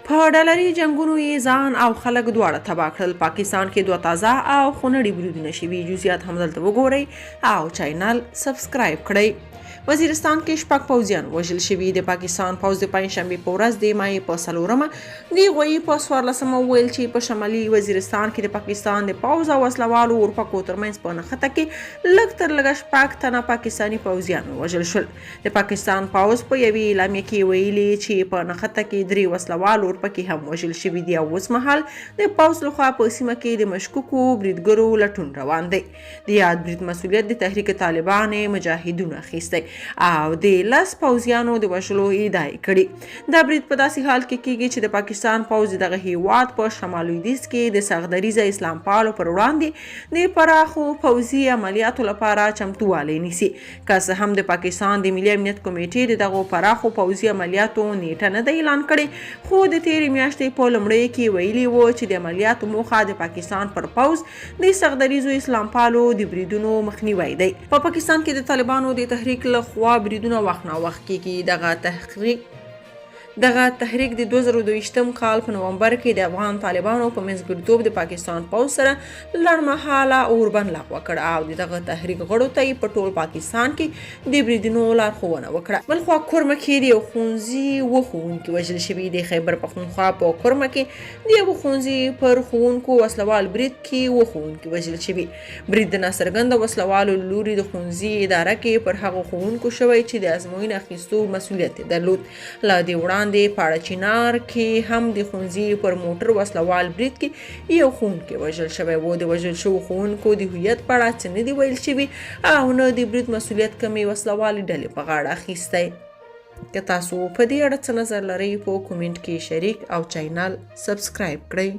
په ډالري جنګونو یې ځان او خلک دواړه تباه کړل. پاکستان کې 2 تازه او خونړي بریدونه شوي. جزئیات هم دلته وګورئ او چینل سبسکرایب کړئ. وزیرستان کې 6 پوځیان وژل شوي. د پاکستان پوځ د پنجشنبې په ورځ د مای په 4 د هغوی په 14 وویل چې په شمالي وزیرستان کې د پاکستان د پوځ او وسلوالو اورپکو ترمنځ په نښته کې لږ تر لږه 6 تنه پاکستاني پوځیان وژل شول. د پاکستان پوځ په یوې اعلامیه کې ویلي چې په نښته کې 3 وسلوال اورپکي هم وژل شوي دي او اوس مهال د پوځ لخوا په سیمه کې د مشکوکو بریدګرو لټون روان دی. د یاد برید مسؤلیت د تحریک طالبان مجاهدینو اخیستی او د 10 پوځیانو د وژلو ادعا کړې. دا برید په داسې حال کې کیږي چې د پاکستان پوځ دغه هیواد په شمال لویدیځ کې د سختدریځه اسلام پالو پر وړاندې د پراخو پوځي عملیاتو لپاره چمتووالی نیسي. که څه هم د پاکستان د ملي امنیت کمیټې د دغو پراخو پوځي عملیاتو نیټه نه ده اعلان کړې، خو د تېرې میاشتې په لومړیو کې ویلي وو چې د عملیاتو موخه د پاکستان پر پوځ د سختدریځو اسلام پالو د بریدونو مخنیوی دی. په پاکستان کې د طالبانو د تحریک لخوا بریدونه وخت نا وخت کېږي. دغه تحریک د 2022 کال په نومبر کې د افغان طالبانو په منځګړیتوب د پاکستان پوځ سره لړمحاله اوربند لغوه کړ او دغه تحریک غړو ته په ټول پاکستان کې د بریدونو لارښوونه وکړه. بلخوا کورمه کې د یو ښوونځي 7 ښوونکي وژل شوي. د خیبر پښتونخوا په کورمه کې د یو ښوونځي پر ښوونکو وسلوال برید کې 7 ښوونکي وژل شوي. برید د ناڅرګنده وسلوالو لوري د ښوونځي اداره کې پر هغو ښوونکو شوی چې د ازموینې اخیستو مسؤلیت درلود. له دې وړاندې پاړه چنار کې هم د ښوونځي پر موټر وسلوال برید کې یو ښوونکی وژل شوی و. د وژل شوو ښوونکو د هویت په اړه څه نه دي ویل شوي او نه د برید مسؤلیت کومې وسلوالې ډلې په غاړه اخیستی. که تاسو په دې اړه څه نظر لرئ په کومنټ کې شریک او چینل سبسکرایب کړئ.